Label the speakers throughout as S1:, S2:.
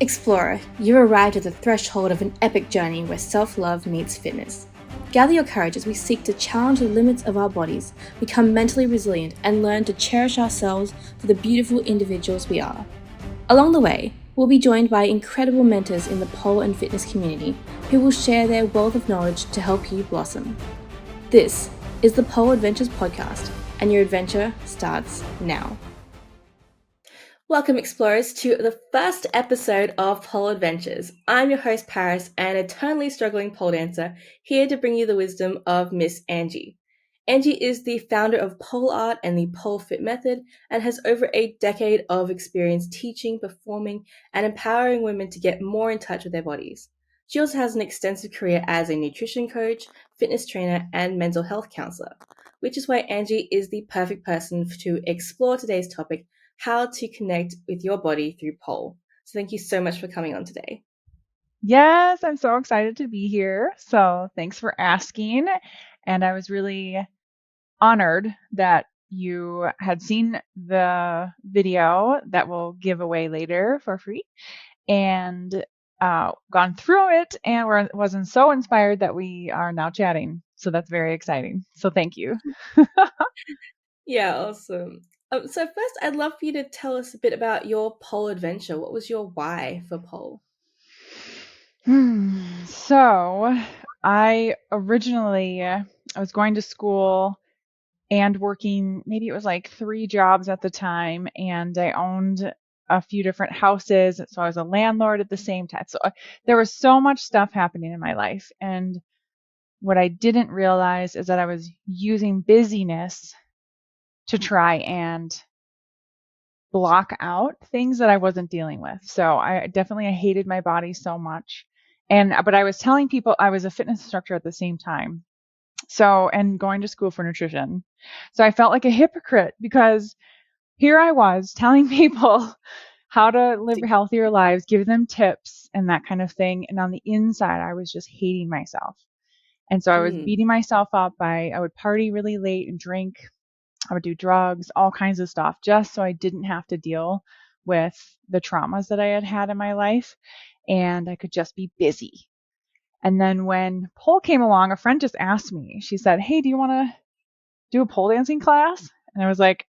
S1: Explorer, you've arrived at the threshold of an epic journey where self-love meets fitness. Gather your courage as we seek to challenge the limits of our bodies, become mentally resilient, and learn to cherish ourselves for the beautiful individuals we are. Along the way, we'll be joined by incredible mentors in the pole and fitness community who will share their wealth of knowledge to help you blossom. This is the Pole Adventures podcast, and your adventure starts now. Welcome, explorers, to the first episode of Pole Adventures. I'm your host, Paris, an eternally struggling pole dancer, here to bring you the wisdom of Myss Angie. Angie is the founder of pole art and the pole fit method and has over a decade of experience teaching, performing, and empowering women to get more in touch with their bodies. She also has an extensive career as a nutrition coach, fitness trainer, and mental health counselor, which is why Angie is the perfect person to explore today's topic: how to connect with your body through pole. So thank you so much for coming on today.
S2: Yes, I'm so excited to be here. So thanks for asking. And I was really honored that you had seen the video that we'll give away later for free and gone through it and wasn't so inspired that we are now chatting. So that's very exciting. So thank you.
S1: Yeah, awesome. So first, I'd love for you to tell us a bit about your pole adventure. What was your why for pole?
S2: So I originally, I was going to school and working, maybe it was like 3 jobs at the time, and I owned a few different houses. So I was a landlord at the same time. So there was so much stuff happening in my life. And what I didn't realize is that I was using busyness to try and block out things that I wasn't dealing with. So I hated my body so much. But I was telling people I was a fitness instructor at the same time. So, and going to school for nutrition. So I felt like a hypocrite because here I was telling people how to live healthier lives, give them tips and that kind of thing. And on the inside, I was just hating myself. And so I was beating myself up I would party really late and drink. I would do drugs, all kinds of stuff, just so I didn't have to deal with the traumas that I had had in my life. And I could just be busy. And then when pole came along, a friend just asked me, she said, "Hey, do you want to do a pole dancing class?" And I was like,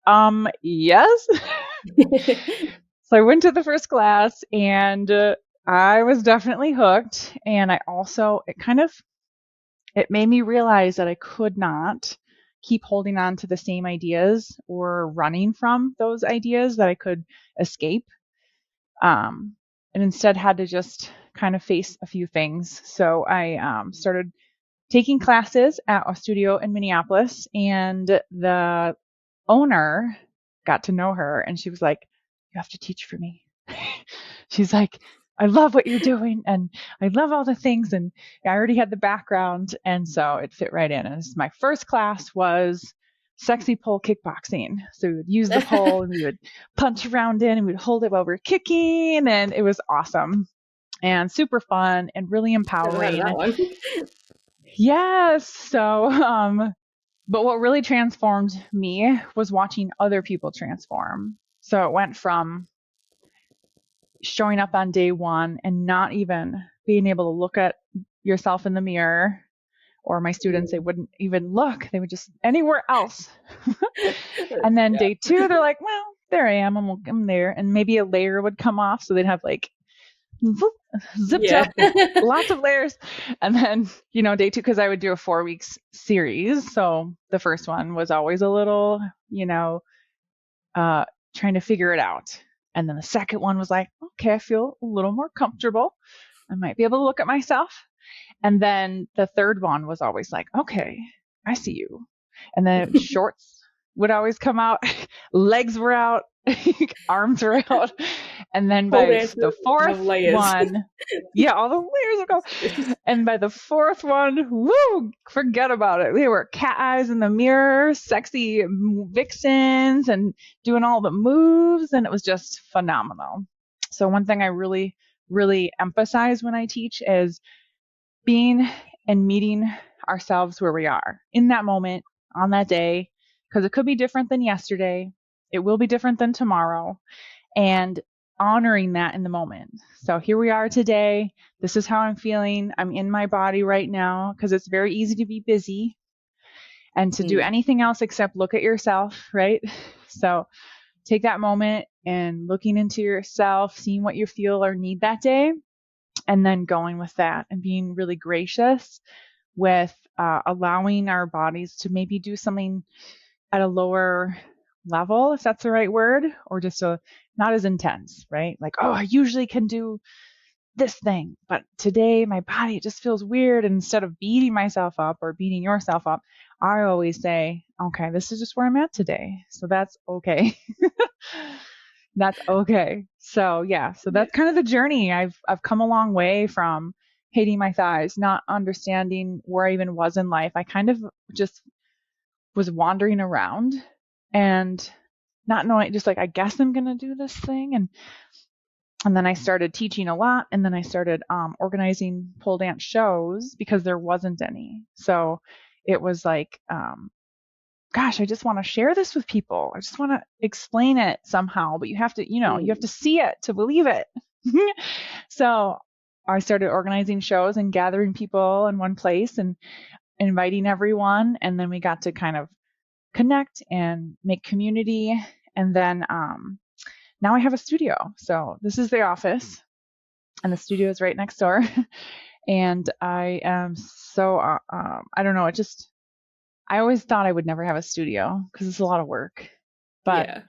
S2: yes. So I went to the first class and I was definitely hooked. And it made me realize that I could not keep holding on to the same ideas or running from those ideas that I could escape. And instead had to just kind of face a few things. So I started taking classes at a studio in Minneapolis, and the owner got to know her, and she was like, "You have to teach for me." She's like, "I love what you're doing, and I love all the things." And I already had the background, and so it fit right in. And my first class was sexy pole kickboxing. So we would use the pole and we would punch around in and we'd hold it while we were kicking, and it was awesome and super fun and really empowering. Yes. So, but what really transformed me was watching other people transform. So it went from showing up on day one and not even being able to look at yourself in the mirror, or my students, they wouldn't even look. They would just anywhere else. And then day two, they're like, "Well, there I am. I'm there." And maybe a layer would come off. So they'd have like zipped up lots of layers. And then, day two, because I would do a 4 weeks series. So the first one was always a little, trying to figure it out. And then the second one was like, okay, I feel a little more comfortable. I might be able to look at myself. And then the third one was always like, okay, I see you. And then shorts would always come out, legs were out, arms were out. And then by the fourth one, all the layers would go. And by the fourth one, woo, forget about it. We were cat eyes in the mirror, sexy vixens, and doing all the moves. And it was just phenomenal. So one thing I really, really emphasize when I teach is being and meeting ourselves where we are in that moment, on that day, because it could be different than yesterday. It will be different than tomorrow. And honoring that in the moment. So here we are today. This is how I'm feeling. I'm in my body right now, because it's very easy to be busy and to do
S1: Mm.
S2: anything else except look at yourself, right? So take that moment and looking into yourself, seeing what you feel or need that day, and then going with that and being really gracious with allowing our bodies to maybe do something at a lower level, if that's the right word, or just not as intense, right? Like, oh, I usually can do this thing, but today my body just feels weird. And instead of beating myself up or beating yourself up, I always say, okay, this is just where I'm at today. So that's okay. That's okay. So yeah, so
S1: Yeah.
S2: that's kind of the journey. I've come a long way from hating my thighs, not understanding where I even was in life. I kind of just was wandering around and not knowing, just like, I guess I'm gonna do this thing. And then I started teaching a lot, and then I started organizing pole dance shows because there wasn't any. So it was like, gosh, I just want to share this with people. I just want to explain it somehow, but you have to, you have
S1: Mm.
S2: to see it to believe it. So I started organizing shows and gathering people in one place and inviting everyone. And then we got to kind of connect and make community. And then now I have a studio. So this is the office, and the studio is right next door. And I am so, I don't know, I always thought I would never have a studio because it's a lot of work. But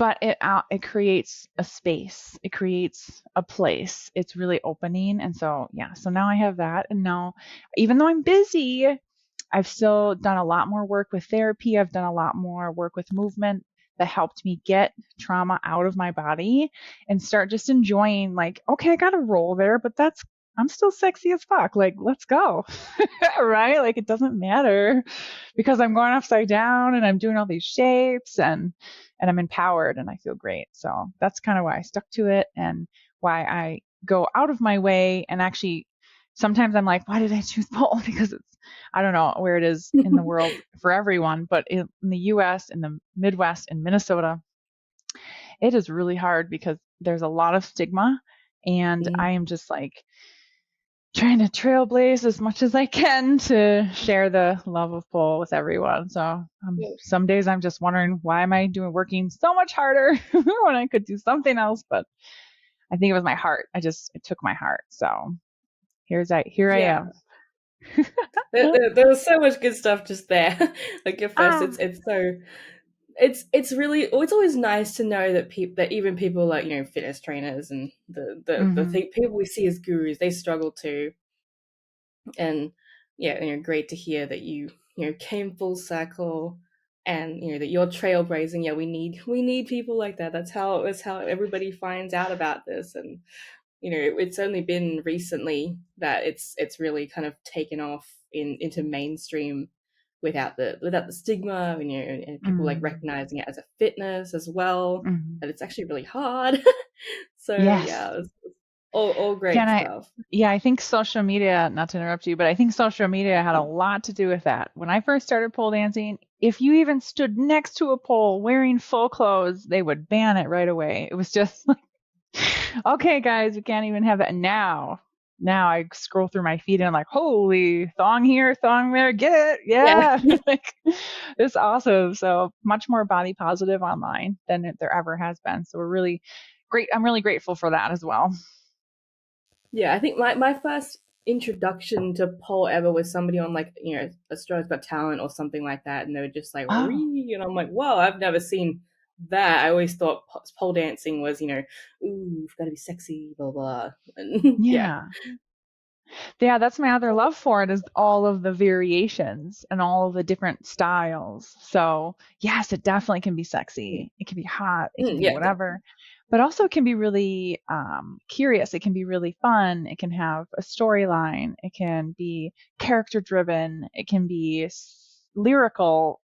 S1: Yeah.
S2: it creates a space, it creates a place, it's really opening. And so yeah, so now I have that. And now, even though I'm busy, I've still done a lot more work with therapy. I've done a lot more work with movement that helped me get trauma out of my body and start just enjoying, like, okay, I got a roll there, but I'm still sexy as fuck. Like, let's go. Right? Like, it doesn't matter because I'm going upside down and I'm doing all these shapes, and I'm empowered and I feel great. So that's kind of why I stuck to it, and why I go out of my way. And actually, sometimes I'm like, why did I choose pole? Because I don't know where it is in the world for everyone, but in the US, in the Midwest, in Minnesota, it is really hard because there's a lot of stigma. And I
S1: Mm.
S2: am just like trying to trailblaze as much as I can to share the love of pole with everyone. So
S1: Yeah.
S2: some days I'm just wondering, why am I working so much harder when I could do something else? But I think it was my heart. It took my heart. So here I
S1: Yeah.
S2: am.
S1: There was so much good stuff just there. Like at first,
S2: Ah.
S1: it's so it's really, oh, it's always nice to know that that even people like, fitness trainers and
S2: Hmm.
S1: people we see as gurus, they struggle too. And yeah, great to hear that you came full circle, and that you're trailblazing. Yeah, we need people like that. That's how everybody finds out about this. And it's only been recently that it's really kind of taken off into mainstream without the stigma, and people like
S2: Mm.
S1: recognizing it as a fitness as well,
S2: Hmm.
S1: that it's actually really hard. So
S2: Yes.
S1: yeah, it's all
S2: Can
S1: great
S2: I?
S1: stuff.
S2: Yeah, I think social media, not to interrupt you, but I think social media had a lot to do with that. When I first started pole dancing, if you even stood next to a pole wearing full clothes, they would ban it right away. It was just like, okay, guys, we can't even have that. Now I scroll through my feed and I'm like, holy, thong here, thong there, get it.
S1: Yeah.
S2: Yeah. Like, it's awesome. So much more body positive online than there ever has been. So we're really great. I'm really grateful for that as well.
S1: Yeah, I think my first introduction to pole ever was somebody on, like, Australia's Got Talent or something like that, and they were just like,
S2: Oh,
S1: "Wee," and I'm like, "Whoa, I've never seen that." I always thought pole dancing was, ooh, you've got to be sexy, blah blah. And yeah,
S2: yeah. Yeah, that's my other love for it, is all of the variations and all of the different styles. So, yes, it definitely can be sexy. It can be hot. It can be
S1: yeah,
S2: whatever. But also it can be really curious. It can be really fun. It can have a storyline. It can be character driven. It can be lyrical.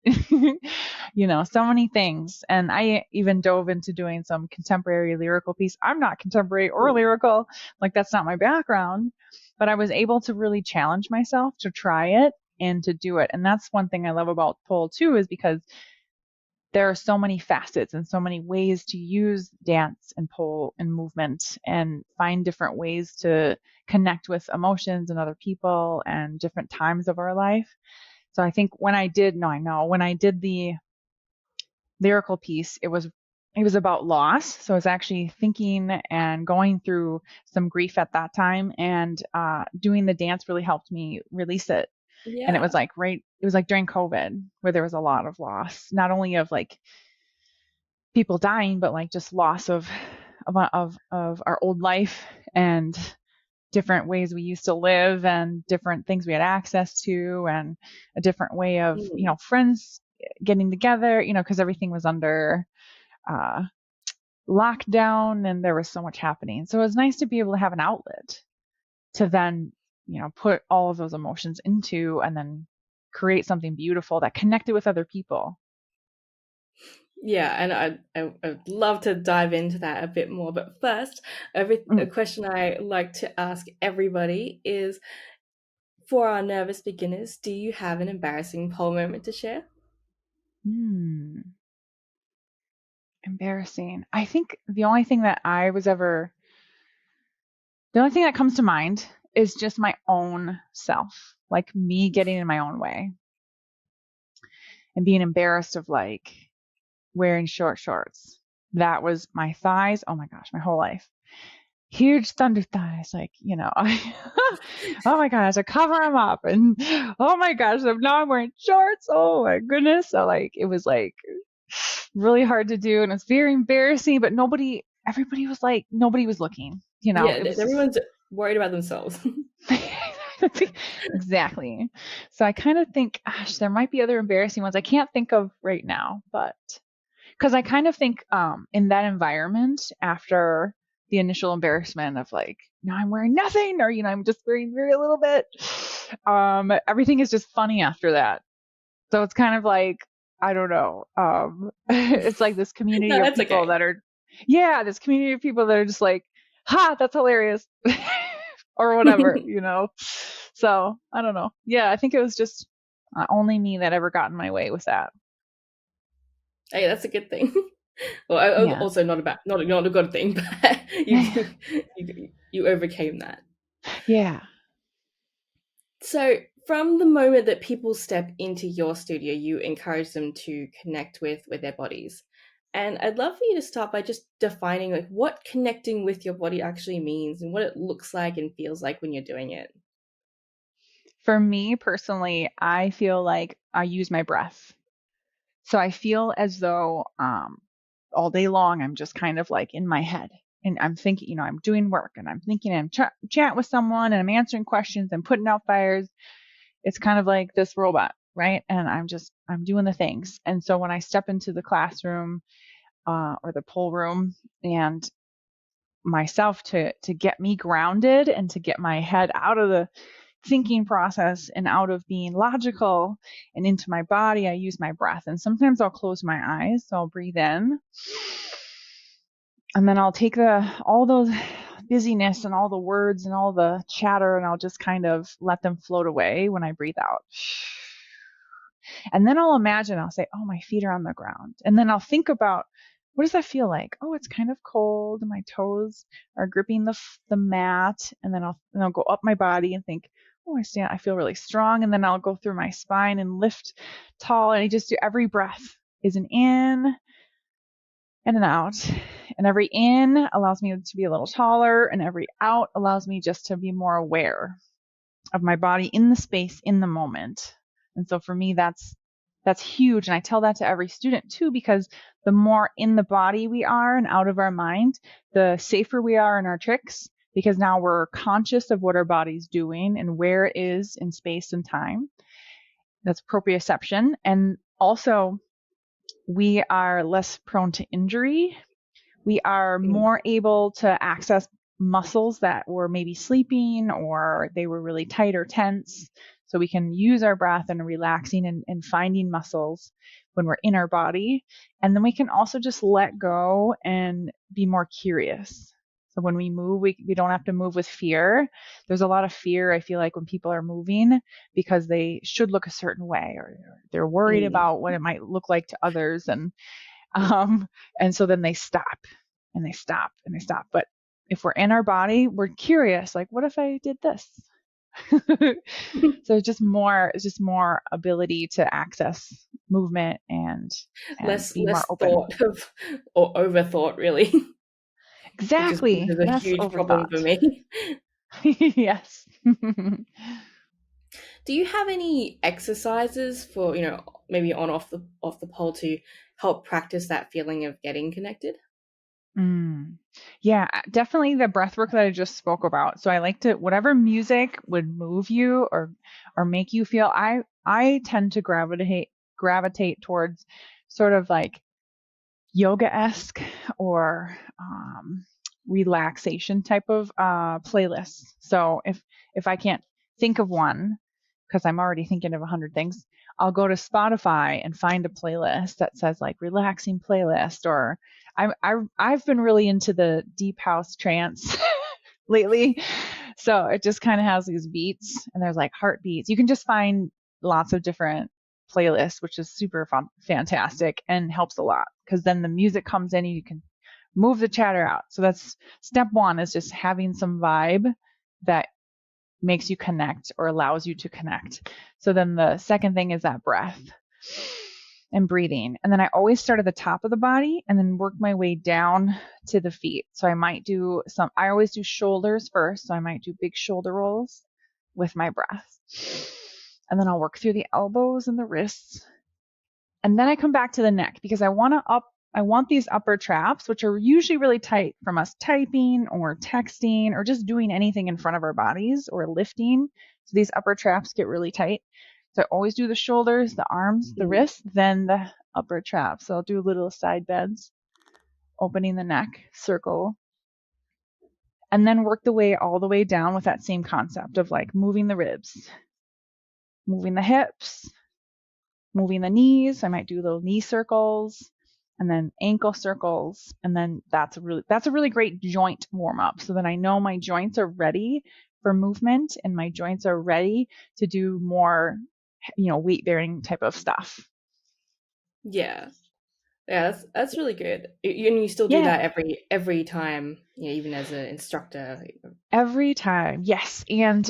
S2: So many things. And I even dove into doing some contemporary lyrical piece. I'm not contemporary or lyrical. Like, that's not my background, but I was able to really challenge myself to try it and to do it. And that's one thing I love about pole too, is because there are so many facets and so many ways to use dance and pole and movement and find different ways to connect with emotions and other people and different times of our life. So I think when I did, no, I know when I did the lyrical piece, it was about loss. So I was actually thinking and going through some grief at that time, and doing the dance really helped me release it. And it was
S1: Yeah.
S2: like it was like during COVID where there was a lot of loss, not only of like people dying, but like just loss of our old life and different ways we used to live and different things we had access to and a different way of,
S1: Mm.
S2: friends getting together, because everything was under uh, lockdown and there was so much happening. So it was nice to be able to have an outlet to then, put all of those emotions into and then create something beautiful that connected with other people.
S1: Yeah, and I'd love to dive into that a bit more. But first, a
S2: Mm.
S1: question I like to ask everybody is, for our nervous beginners, do you have an embarrassing pole moment to share?
S2: Hmm. Embarrassing. I think the only thing that comes to mind is just my own self, like me getting in my own way and being embarrassed of like wearing short shorts. That was my thighs. Oh my gosh, my whole life. Huge thunder thighs, like, oh my gosh, I cover them up. And oh my gosh, now I'm wearing shorts. Oh my goodness. So, like, it was like really hard to do. And it's very embarrassing, but everybody was like, nobody was looking.
S1: Yeah,
S2: It was just
S1: everyone's worried about themselves.
S2: exactly. So I kind of think, gosh, there might be other embarrassing ones I can't think of right now, but because I kind of think in that environment after the initial embarrassment of like, I'm wearing nothing, or I'm just wearing very little bit. Everything is just funny after that. So it's kind of like, I don't know. It's like this community
S1: No,
S2: of
S1: that's
S2: people
S1: okay.
S2: that are, yeah, this community of people that are just like, ha, that's hilarious, or whatever. So I don't know. Yeah, I think it was just only me that ever got in my way with that.
S1: Hey, that's a good thing. Well,
S2: Yeah.
S1: also not a good thing, but you overcame that.
S2: Yeah.
S1: So, from the moment that people step into your studio, you encourage them to connect with their bodies. And I'd love for you to start by just defining like what connecting with your body actually means and what it looks like and feels like when you're doing it.
S2: For me personally, I feel like I use my breath. So I feel as though all day long I'm just kind of like in my head and I'm thinking, I'm doing work and I'm thinking I'm chatting with someone and I'm answering questions and putting out fires. It's kind of like this robot, right? And I'm doing the things. And so when I step into the classroom or the poll room and myself to get me grounded and to get my head out of the thinking process and out of being logical and into my body, I use my breath. And sometimes I'll close my eyes. So I'll breathe in and then I'll take all those busyness and all the words and all the chatter and I'll just kind of let them float away when I breathe out. And then I'll say, oh, my feet are on the ground. And then I'll think about, what does that feel like? Oh, it's kind of cold. My toes are gripping the mat. And then I'll go up my body and think, oh, I feel really strong. And then I'll go through my spine and lift tall. And I just do every breath is an in and an out. And every in allows me to be a little taller. And every out allows me just to be more aware of my body in the space in the moment. And so for me, that's huge. And I tell that to every student too, because the more in the body we are and out of our mind, the safer we are in our tricks, because now we're conscious of what our body's doing and where it is in space and time. That's proprioception. And also, we are less prone to injury. We are
S1: Mm.
S2: more able to access muscles that were maybe sleeping or they were really tight or tense. So we can use our breath and relaxing and finding muscles when we're in our body. And then we can also just let go and be more curious. So when we move, we don't have to move with fear. There's a lot of fear, I feel like, when people are moving because they should look a certain way, or they're worried
S1: Mm.
S2: about what it might look like to others. Um, and so then they stop and they stop and they stop. But if we're in our body, we're curious, like, what if I did this? So it's just more ability to access movement and be more
S1: Less
S2: open.
S1: thought of or overthought really, which
S2: Exactly.
S1: is a
S2: Less
S1: huge problem for
S2: overthought.
S1: me.
S2: Yes.
S1: Do you have any exercises for, maybe on off the pole to help practice that feeling of getting connected?
S2: Mm. Yeah, definitely the breath work that I just spoke about. So I like to whatever music would move you or make you feel I tend to gravitate towards sort of like yoga-esque or relaxation type of playlists. So if I can't think of one because I'm already thinking of 100 things, I'll go to Spotify and find a playlist that says like relaxing playlist. Or I've been really into the deep house trance lately. So it just kind of has these beats and there's like heartbeats. You can just find lots of different playlists, which is super fun, fantastic, and helps a lot because then the music comes in and you can move the chatter out. So that's step one, is just having some vibe that makes you connect or allows you to connect. So then the second thing is that breath and breathing. And then I always start at the top of the body and then work my way down to the feet. So I always do shoulders first. So I might do big shoulder rolls with my breath. And then I'll work through the elbows and the wrists. And then I come back to the neck because I want these upper traps, which are usually really tight from us typing or texting or just doing anything in front of our bodies or lifting. So these upper traps get really tight. So I always do the shoulders, the arms, the
S1: Mm.
S2: wrists, then the upper traps. So I'll do little side bends, opening the neck, circle, and then work the way all the way down with that same concept of like moving the ribs, moving the hips, moving the knees. I might do little knee circles and then ankle circles. And then that's a really great joint warm up. So then I know my joints are ready for movement and my joints are ready to do more, weight bearing type of stuff.
S1: Yeah. Yeah, that's really good. And you still do
S2: Yeah.
S1: that every time, even as an instructor.
S2: Every time. Yes. And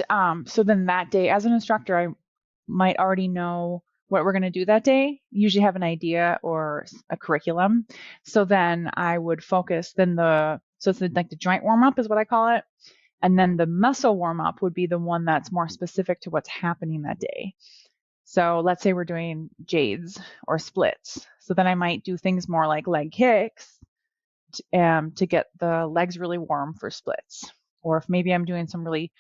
S2: so then that day as an instructor, I might already know what we're going to do that day, usually have an idea or a curriculum. So then I would focus so it's like the joint warm up is what I call it. And then the muscle warm up would be the one that's more specific to what's happening that day. So let's say we're doing jades or splits. So then I might do things more like leg kicks to get the legs really warm for splits. Or if maybe I'm doing some really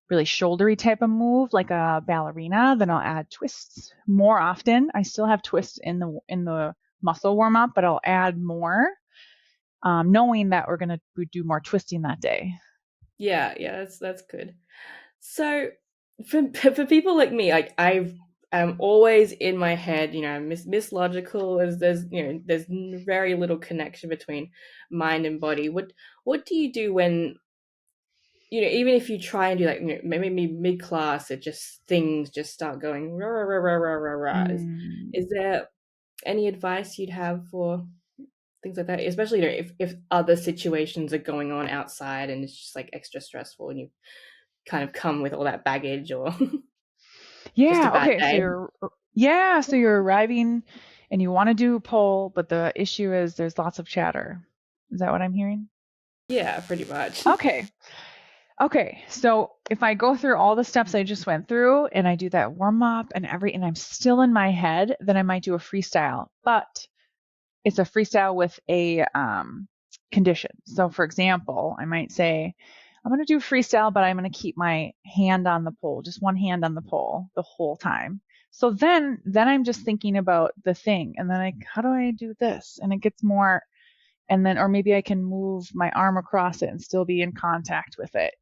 S2: really shouldery type of move like a ballerina, then I'll add twists more often. I still have twists in the muscle warm up, but I'll add more, knowing that we're gonna do more twisting that day.
S1: Yeah, that's good. So for people like me, like I'm always in my head, miss logical, as there's very little connection between mind and body. What do you do when, even if you try and do like, maybe mid class, it just things just start going rah, rah, rah, rah, rah, rah, rah.
S2: Mm.
S1: Is there any advice you'd have for things like that, especially if other situations are going on outside and it's just like extra stressful and you kind of come with all that baggage or just a
S2: Yeah.
S1: bad
S2: Okay.
S1: day?
S2: So you're arriving, and you want to do pole, but the issue is there's lots of chatter. Is that what I'm hearing?
S1: Yeah, pretty much.
S2: Okay. Okay, so if I go through all the steps I just went through and I do that warm up and I'm still in my head, then I might do a freestyle. But it's a freestyle with a condition. So for example, I might say, I'm going to do freestyle, but I'm going to keep my hand on the pole, just one hand on the pole the whole time. So then I'm just thinking about the thing, and then how do I do this? And it gets more, and then or maybe I can move my arm across it and still be in contact with it.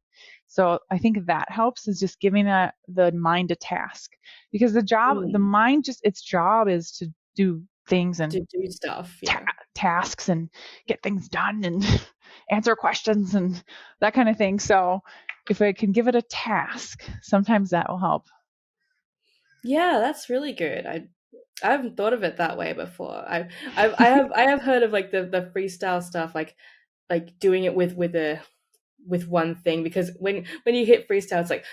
S2: So I think that helps, is just giving the mind a task, because the
S1: Mm,
S2: mind, just its job is to do things
S1: to
S2: and
S1: do stuff, yeah.
S2: tasks and get things done and answer questions and that kind of thing. So if I can give it a task, sometimes that will help.
S1: Yeah, that's really good. I haven't thought of it that way before. I have heard of like the freestyle stuff, like doing it with one thing, because when you hit freestyle, it's like,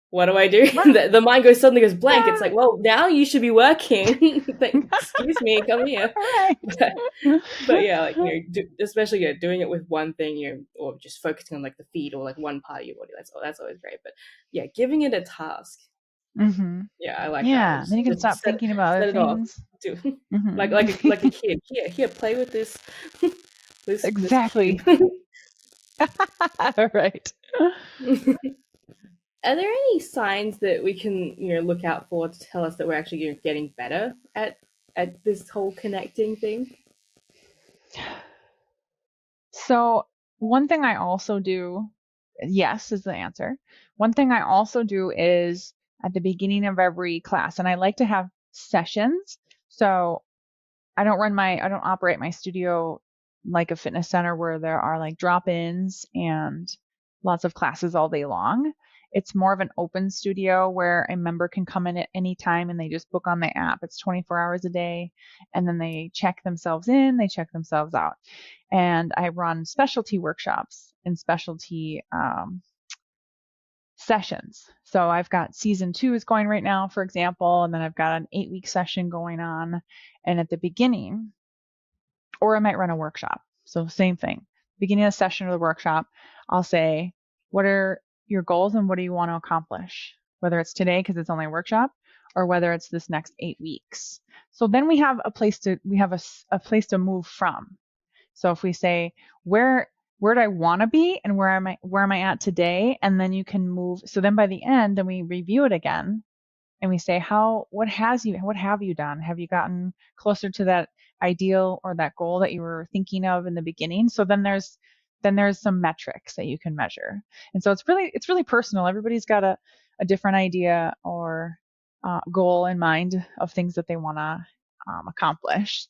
S1: what do I do? The mind suddenly goes blank. It's like, well, now you should be working. Like, excuse me, come here.
S2: Right.
S1: But, but yeah, like, especially, yeah, doing it with one thing, or just focusing on like the feet or like one part of your body. That's always great. But yeah, giving it a task.
S2: Mm-hmm.
S1: Yeah, I like that.
S2: Yeah. Then you can
S1: Just
S2: stop thinking about other
S1: set it off.
S2: things.
S1: Do like a
S2: Mm-hmm.
S1: kid. Here, play with this this cube.
S2: Exactly. Right.
S1: Are there any signs that we can, look out for to tell us that we're actually, getting better at this whole connecting thing?
S2: So, one thing I also do, yes, is the answer. One thing I also do is at the beginning of every class, and I like to have sessions. So, I don't operate my studio like a fitness center where there are like drop-ins and lots of classes all day long. It's more of an open studio where a member can come in at any time and they just book on the app. It's 24 hours a day, and then they check themselves in, they check themselves out. And I run specialty workshops and specialty sessions. So I've got season 2 is going right now, for example, and then I've got an 8-week session going on. And at the beginning, or I might run a workshop. So same thing. Beginning of the session or the workshop, I'll say, what are your goals and what do you want to accomplish? Whether it's today because it's only a workshop, or whether it's this next 8 weeks. So then we have a place to move from. So if we say where do I want to be and where am I at today, and then you can move. So then by the end, then we review it again and we say what have you done? Have you gotten closer to that ideal or that goal that you were thinking of in the beginning? So then there's some metrics that you can measure. And so it's really personal. Everybody's got a different idea or goal in mind of things that they want to accomplish.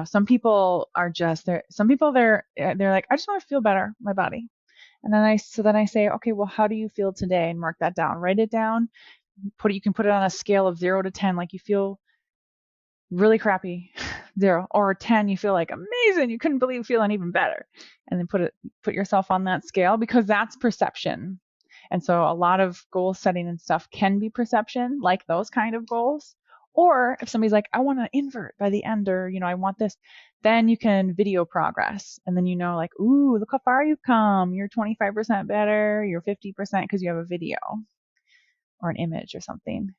S2: Some people are just there. Some people they're like, I just want to feel better, my body. And then I say, okay, well, how do you feel today? And mark that down. Write it down. You can put it on a scale of 0 to 10. Like you feel really crappy, 0, or 10, you feel like amazing. You couldn't believe feeling even better. And then put yourself on that scale, because that's perception. And so a lot of goal setting and stuff can be perception, like those kind of goals. Or if somebody's like, I want to invert by the end, or, I want this, then you can video progress. And then, like, ooh, look how far you've come. You're 25% better. You're 50% because you have a video or an image or something.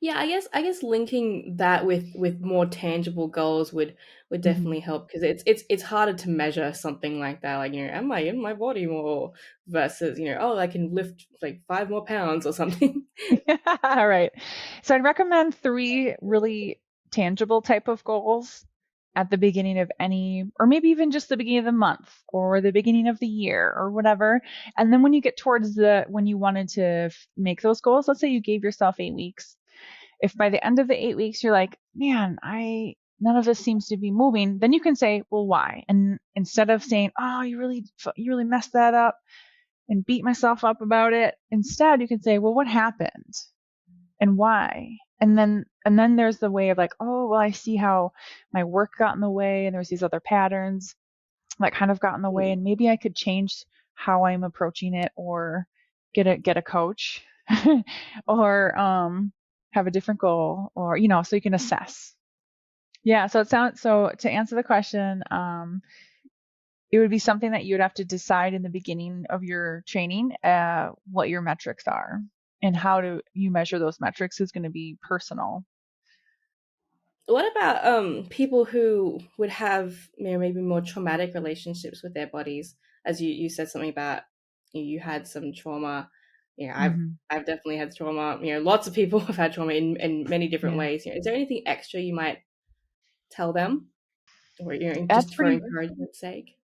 S1: Yeah, I guess linking that with more tangible goals would
S2: Mm-hmm.
S1: definitely help, because it's harder to measure something like that. Like, am I in my body more, versus, oh, I can lift like 5 more pounds or something.
S2: All right. So I'd recommend 3 really tangible type of goals at the beginning of any, or maybe even just the beginning of the month or the beginning of the year or whatever. And then when you get towards when you wanted to make those goals, let's say you gave yourself 8 weeks. If by the end of the 8 weeks you're like, man, none of this seems to be moving, then you can say, well, why? And instead of saying, oh, you really messed that up and beat myself up about it, instead you can say, well, what happened and why? And then there's the way of like, oh, well, I see how my work got in the way and there's these other patterns that kind of got in the way, and maybe I could change how I'm approaching it, or get a coach or have a different goal, or so you can assess. Yeah, so to answer the question, it would be something that you would have to decide in the beginning of your training, what your metrics are, and how do you measure those metrics is going to be personal.
S1: What about people who would have, maybe more traumatic relationships with their bodies? As you said something about, you had some trauma.
S2: Hmm.
S1: I've definitely had trauma. Lots of people have had trauma in many different
S2: Yeah,
S1: ways. Is there anything extra you might tell them, or,
S2: that's
S1: just for
S2: pretty.
S1: encouragement's sake?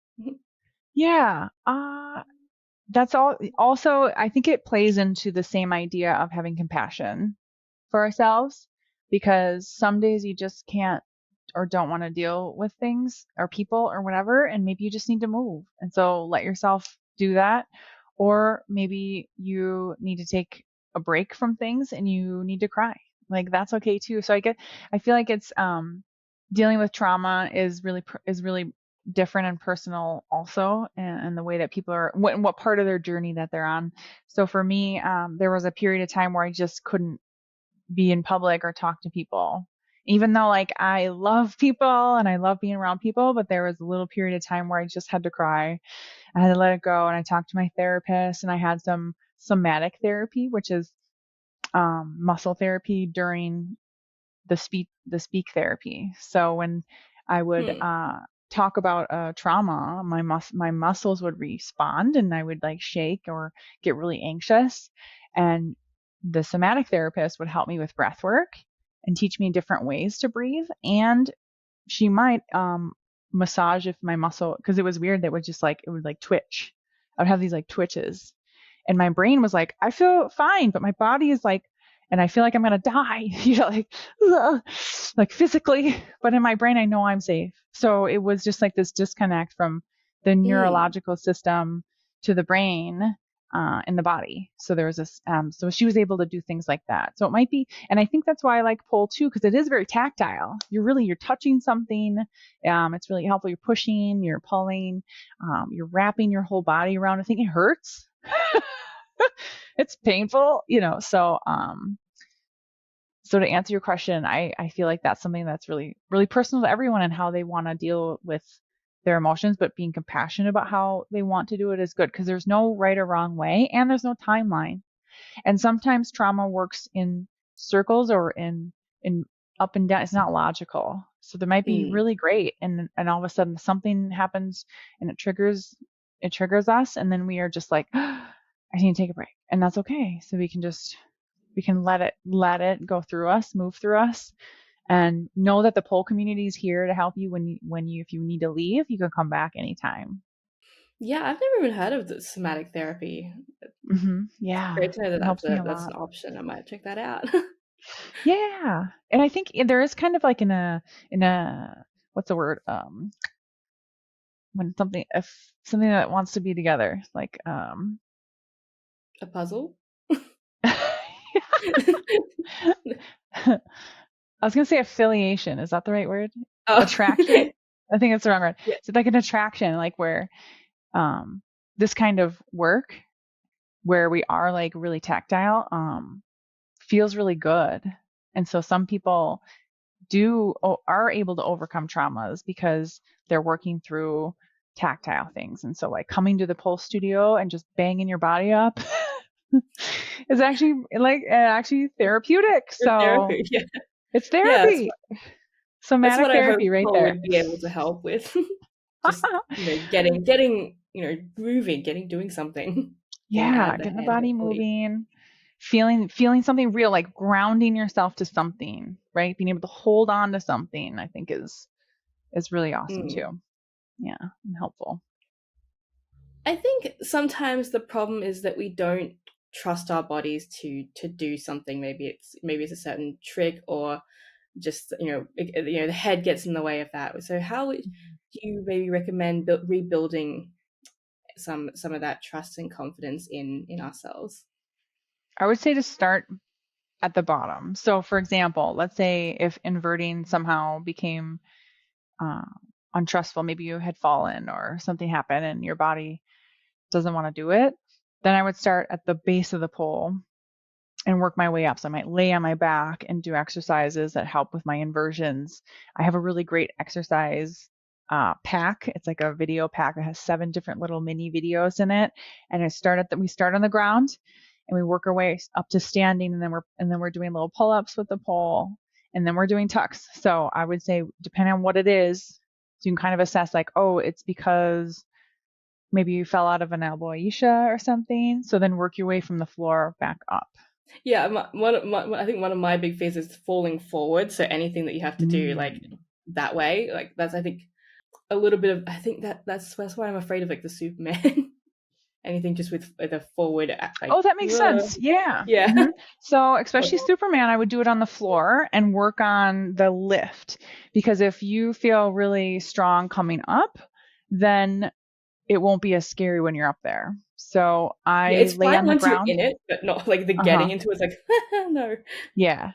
S2: Yeah, that's all. Also, I think it plays into the same idea of having compassion for ourselves, because some days you just can't or don't want to deal with things or people or whatever, and maybe you just need to move. And so let yourself do that. Or maybe you need to take a break from things and you need to cry. Like that's okay too. So I feel like it's dealing with trauma is really different and personal also, and the way that people are what part of their journey that they're on. So for me, there was a period of time where I just couldn't be in public or talk to people. Even though like I love people and I love being around people, but there was a little period of time where I just had to cry. I had to let it go, and I talked to my therapist, and I had some somatic therapy, which is muscle therapy during the speak therapy. So when I would
S1: Hmm.
S2: talk about trauma, my muscles would respond, and I would like shake or get really anxious. And the somatic therapist would help me with breath work and teach me different ways to breathe. And she might massage if my muscle, because it was weird that it would like twitch. I would have these like twitches, and my brain was like, I feel fine, but my body is like, and I feel like I'm gonna die, like, ugh, like physically, but in my brain I know I'm safe. So it was just like this disconnect from the
S1: Mm.
S2: neurological system to the brain in the body. So there was this, so she was able to do things like that. So it might be, and I think that's why I like pole too, because it is very tactile. You're touching something. It's really helpful. You're pushing, you're pulling, you're wrapping your whole body around. I think it hurts. It's painful, so to answer your question, I feel like that's something that's really, really personal to everyone and how they want to deal with their emotions, but being compassionate about how they want to do it is good because there's no right or wrong way and there's no timeline. And sometimes trauma works in circles or in up and down. It's not logical. So there might be
S1: Mm.
S2: really great and all of a sudden something happens and it triggers us and then we are just like, I need to take a break. And that's okay. So we can let it go through us, move through us, and know that the pole community is here to help you when you if you need to leave, you can come back anytime.
S1: Yeah, I've never even heard of the somatic therapy.
S2: Yeah,
S1: Great to know that
S2: it helps me a
S1: that's an
S2: lot.
S1: option. I might check that out.
S2: Yeah, and I think there is kind of like in a what's the word, when something if something that wants to be together, like
S1: A puzzle?
S2: I was gonna say affiliation. Is that the right word?
S1: Oh,
S2: Attraction. I think that's the wrong word.
S1: yeah.
S2: So like an attraction, like where um this kind of work where we are like really tactile feels really good. And so some people are able to overcome traumas because they're working through tactile things. And so like coming to the pole studio and just banging your body up is actually therapeutic.
S1: Good
S2: So
S1: therapy, yeah.
S2: it's
S1: Yeah,
S2: therapy.
S1: that's
S2: Somatic
S1: what I hope
S2: therapy right
S1: Paul
S2: there.
S1: would be able to help with. Just, getting, moving, doing something, getting out
S2: Yeah,
S1: of the
S2: getting the
S1: head,
S2: body
S1: hopefully.
S2: moving, feeling something real, like grounding yourself to something, right? Being able to hold on to something, I think is really awesome
S1: Mm.
S2: too. Yeah, and helpful.
S1: I think sometimes the problem is that we don't trust our bodies to do something. Maybe it's a certain trick, or just the head gets in the way of that. So how would you maybe recommend rebuilding some of that trust and confidence in ourselves?
S2: I would say to start at the bottom. So, for example, let's say if inverting somehow became uh, untrustful, maybe you had fallen or something happened and your body doesn't want to do it, then I would start at the base of the pole and work my way up. So I might lay on my back and do exercises that help with my inversions. I have a really great exercise pack. It's like a video pack that has 7 different little mini videos in it. And we start on the ground and we work our way up to standing, and then we're doing little pull-ups with the pole, and then we're doing tucks. So I would say, depending on what it is, so you can kind of assess like, oh, it's because maybe you fell out of an alopecia or something. So then work your way from the floor back up.
S1: Yeah, I think one of my big fears is falling forward. So anything that you have to do like
S2: Mm.
S1: that way, like that's, I think, a little bit of, I think that's why I'm afraid of like the Superman. anything just with the forward
S2: Oh,
S1: like
S2: that makes sense. Yeah.
S1: yeah.
S2: So, especially Superman, I would do it on the floor and work on the lift because if you feel really strong coming up, then it won't be as scary when you're up there. So,
S1: Yeah,
S2: I
S1: it's
S2: lay
S1: fine
S2: on the
S1: once you're
S2: ground.
S1: in it, but not like the
S2: Uh-huh.
S1: getting into it's like no.
S2: Yeah.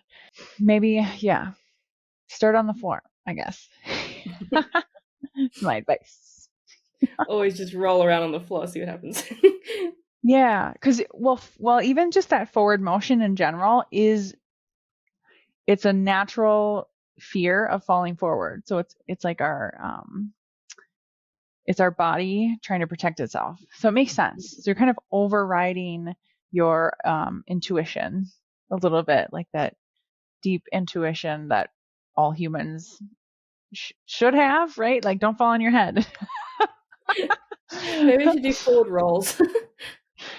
S2: Maybe, yeah. Start on the floor, I guess. It's my advice.
S1: Always just roll around on the floor, see what happens.
S2: Yeah, because well, even just that forward motion in general it's a natural fear of falling forward. So it's like it's our body trying to protect itself. So it makes sense. So you're kind of overriding your intuition a little bit, like that deep intuition that all humans should have, right? Like don't fall on your head.
S1: Maybe we should do forward rolls.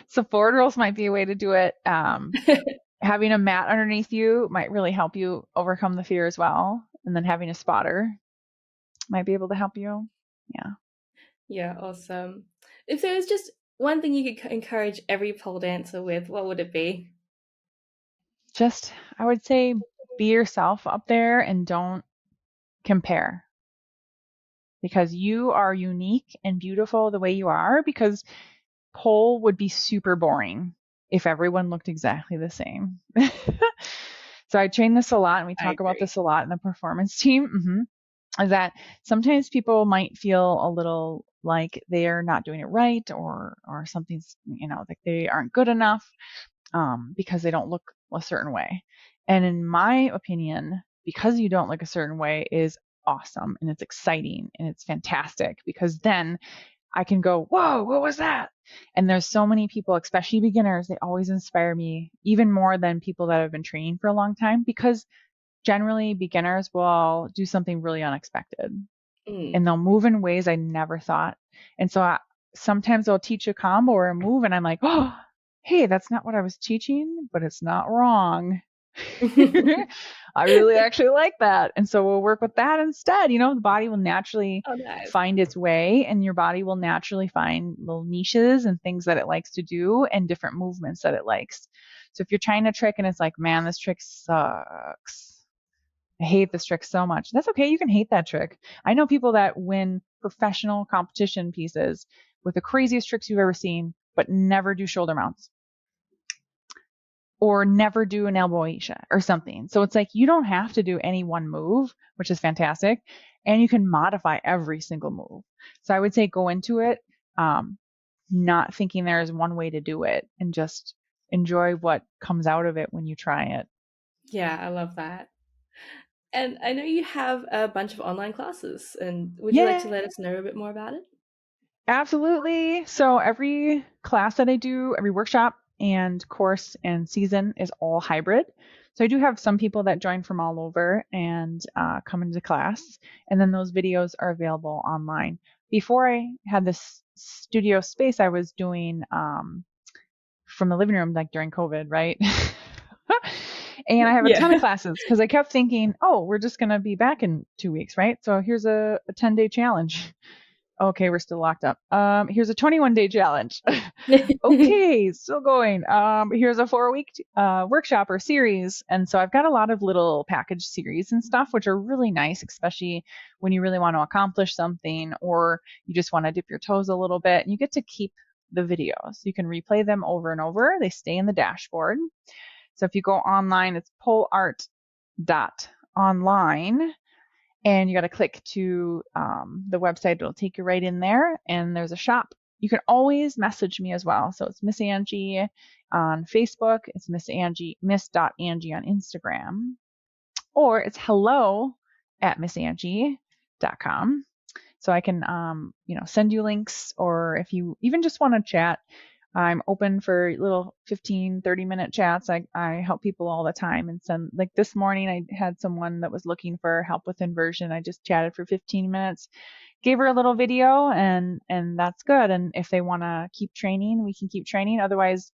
S2: So forward rolls might be a way to do it. Having a mat underneath you might really help you overcome the fear as well. And then having a spotter might be able to help you. Yeah.
S1: Yeah, awesome. If there was just one thing you could encourage every pole dancer with, what would it be?
S2: Just, I would say be yourself up there and don't compare because you are unique and beautiful the way you are because pole would be super boring if everyone looked exactly the same. So I train this a lot and we
S1: I
S2: talk about
S1: agree.
S2: this a lot in the performance team. Is that sometimes people might feel a little like they're not doing it right or something's like they aren't good enough because they don't look a certain way. And in my opinion, because you don't look a certain way is awesome and it's exciting and it's fantastic because then I can go, whoa, what was that? And there's so many people, especially beginners, they always inspire me even more than people that have been training for a long time because generally beginners will do something really unexpected
S1: Mm.
S2: and they'll move in ways I never thought. And so sometimes they'll teach a combo or a move and I'm like, oh, hey, that's not what I was teaching, but it's not wrong. I really actually like that. And so we'll work with that instead. The body will naturally
S1: Oh, nice.
S2: find its way and your body will naturally find little niches and things that it likes to do and different movements that it likes. So if you're trying a trick and it's like, man, this trick sucks. I hate this trick so much. That's okay. You can hate that trick. I know people that win professional competition pieces with the craziest tricks you've ever seen, but never do shoulder mounts or never do an elbow Aisha or something. So it's like you don't have to do any one move, which is fantastic. And you can modify every single move. So I would say go into it not thinking there is one way to do it and just enjoy what comes out of it when you try it.
S1: Yeah, I love that. And I know you have a bunch of online classes, and would you like
S2: Yeah.
S1: to let us know a bit more about it?
S2: Absolutely. So every class that I do, every workshop and course and season is all hybrid. So I do have some people that join from all over and come into class, and then those videos are available online. Before I had this studio space, I was doing from the living room, like during COVID, right? And I have a ton of
S1: Yeah.
S2: classes because I kept thinking, oh, we're just going to be back in 2 weeks, right? So here's a 10-day challenge. Okay, we're still locked up. Here's a 21-day challenge. Okay, still going. Here's a 4-week workshop or series. And so I've got a lot of little package series and stuff, which are really nice, especially when you really want to accomplish something or you just want to dip your toes a little bit. And you get to keep the videos. You can replay them over and over. They stay in the dashboard. So if you go online, it's poleart.online and you got to click to the website. It'll take you right in there, and there's a shop. You can always message me as well. So it's Myss Angie on Facebook. It's Myss Angie, Myss.Angie on Instagram, or it's hello@missangie.com. So I can, send you links, or if you even just want to chat, I'm open for little 15, 30-minute chats. I help people all the time and send, like this morning, I had someone that was looking for help with inversion. I just chatted for 15 minutes, gave her a little video and that's good. And if they want to keep training, we can keep training. Otherwise,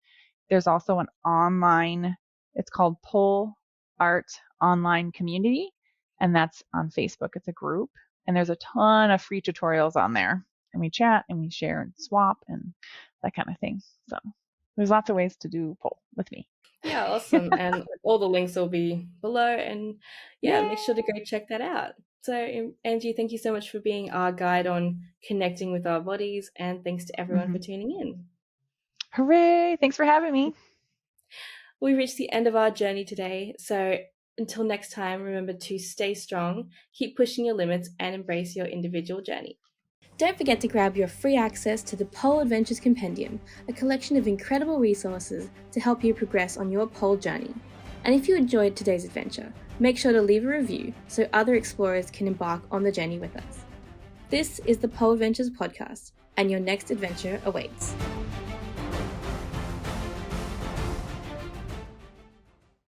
S2: there's also an online, it's called Pole Art Online Community, and that's on Facebook. It's a group and there's a ton of free tutorials on there. And we chat and we share and swap, and that kind of thing. So there's lots of ways to do pole with me.
S1: Yeah, awesome. And all the links will be below. And yeah,
S2: Yay!
S1: make sure to go check that out. So, Angie, thank you so much for being our guide on connecting with our bodies. And thanks to everyone for tuning in.
S2: Hooray! Thanks for having me.
S1: We reached the end of our journey today. So, until next time, remember to stay strong, keep pushing your limits, and embrace your individual journey. Don't forget to grab your free access to the Pole Adventures Compendium, a collection of incredible resources to help you progress on your pole journey. And if you enjoyed today's adventure, make sure to leave a review so other explorers can embark on the journey with us. This is the Pole Adventures Podcast, and your next adventure awaits.